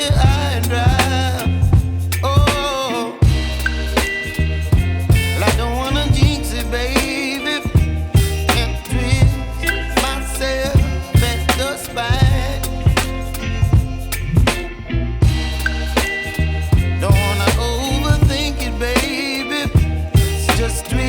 high and dry. Oh, well, I don't wanna jinx it, baby, and twist myself at the spine. Don't wanna overthink it, baby. It's just twist.